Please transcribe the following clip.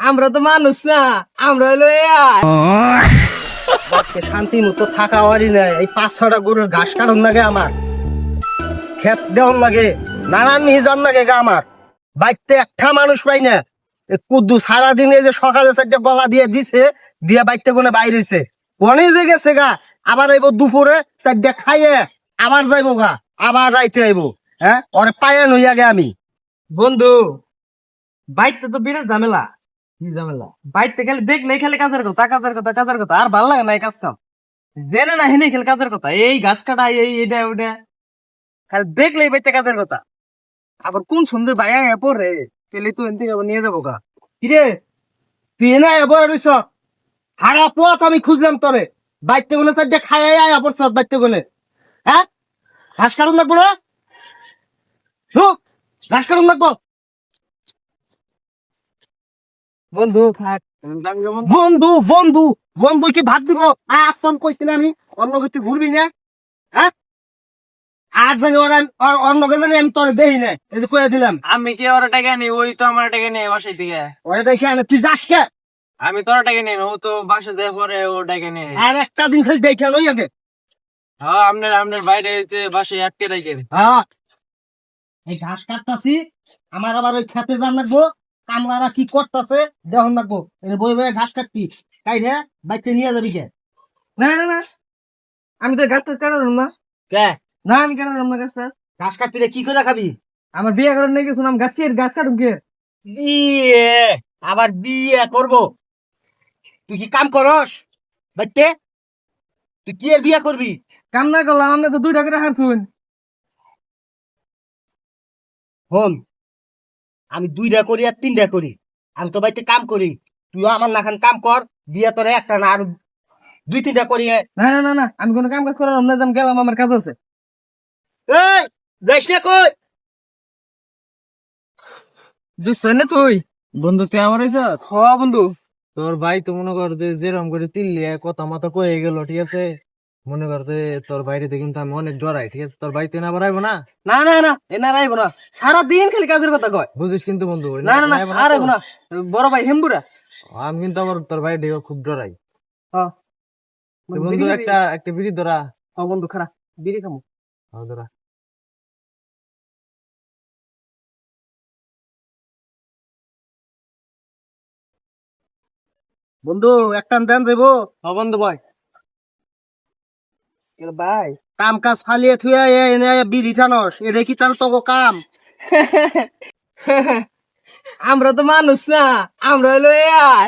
আমরা তো মানুষ না, আমরা হলো AI। শান্তি মতো থাকা হওয়ারই নাই। এই 5-6টা গরুর ঘাস কারণ লাগে আমার, খেত দেওয়ার লাগে, নানান মিজান লাগে গা আমার। বাইতে একটা মানুষ পাই না। কুদ্দু সারাদিন এই যে সকালে 4টা গলা দিয়ে দিছে, দিয়ে বাইতে কোনে বাইরেছে, কোনে যে গেছে গা। আবার আইবো দুপুরে 4টা খাইয়ে আবার যাইবো গা, আবার রাইতে আইবো। হ্যাঁ, ওরে পায়ান হইয়া গে আমি। বন্ধু, বাইকটা তো বিরাট ঝামেলা। কি ঝামেলা? বাইকটা খালি দেখলেই খালি কাজের কথা, কাজের কথা, কাজের কথা। আর ভাল লাগে না এই কাজ কাম। জেনে না হেনে খালি কাজের কথা, এই গাছ কাটা, এই এটা ওটা, খালি দেখলেই বাইকটা কাজের কথা। আবার কোন সুন্দর ভাইয়া পরে পেলে তুই এনতে যাবো, নিয়ে যাবো গা। কিরে, তুই না এবো রইছ, হারা পথ আমি খুঁজলাম তোরে। বাইতে কোনে 4টা খাইয়ে আয়া পড়ছ বাইতে কোনে। হ্যাঁ, ঘাস কারণ লাগবো না? ঘাস কারণ লাগবো। বন্ধু থাক, বন্ধু বন্ধু বন্ধু কি ভাত দিব? ফোন কইছিলাম আমি, অন্য কিছু ভুলবি না। হ্যাঁ, আর জানি ওরা অন্য কে জানি আমি তোর দেই না, এই যে কয়ে দিলাম। আমি কি ওরা টাকা নেই? ওই তো আমার টাকা নেই বাসায় থেকে। ওরা দেখে আনে, তুই যাস কে? আমি তোর টাকা নেই, ও তো বাসা দেওয়ার পরে ও টাকা নেই। আর একটা দিন খালি দেখে লই আগে। হ্যাঁ, আপনার আপনার বাইরে হইতে বাসায় আটকে রাখেন। হ্যাঁ, এই ঘাস কাটতাছি, আমার আবার ওই খেতে যান লাগবো, কামলারা কি করতেছে দেখুন লাগবো। এই বই বই ঘাস কাটতি, তাই রে বাইতে নিয়ে যাবি কে? না না না, আমি তো গাছটা কাটালাম না। কে? না, আমি কাটালাম না গাছটা। ঘাস কাটবি রে, কি করে খাবি? আমার বিয়ে করার নাকি শুনলাম, গাছ কাটুম কে? বিয়ে? আবার বিয়ে করবো? তুই কি কাম করস বাইতে? তুই কি এর বিয়ে করবি? কাম না করলাম, আপনি তো 2 টাকা রাখার থুন। হন, আমি 2টা করি আর 3টা করি, আমি তো বাইতে কাম করি। তুইও আমার নাখান কাম কর, বিয়ে তোরে একটা না আর 2-3টা করি। না না না না, আমি কোনো কাম কাজ করলাম না, আমি গেলাম, আমার কাজ আছে। এই যাইস না কই? বুঝছেন না তুই? বন্ধু তুই আমার হইছ? হ বন্ধু। তোর ভাই তো মনে কর যে যেরকম করে তিল্লিয়ে কথা মাথা কয়ে গেল, ঠিক আছে? মনে কর যে তোর বাইরেতে কিন্তু আমি অনেক ডরাই, ঠিক আছে? তোর বাড়িতে না বাড়াইবো না। না না না, এ না রাইবো না, সারাদিন খালি কাজের কথা কয়। বুঝিস কিন্তু বন্ধু, না না না, আর আইবো না। বড় ভাই হেমবুরা, আমি কিন্তু আবার তোর ভাই দেখে খুব ডরাই। হ্যাঁ বন্ধু, একটা একটা বিড়ি ধরা। হ্যাঁ বন্ধু, খারাপ বিড়ি খামো। হ্যাঁ ধরা। বন্ধু একটা দেন দেবো? হ্যাঁ বন্ধু ভাই। ভাই কাম কাজ ফালিয়ে থুয়া এনে বিড়ি টানস, এটা কি তাহলে তোকে কাম? আমরা তো মানুষ না, আমরা হলো AI।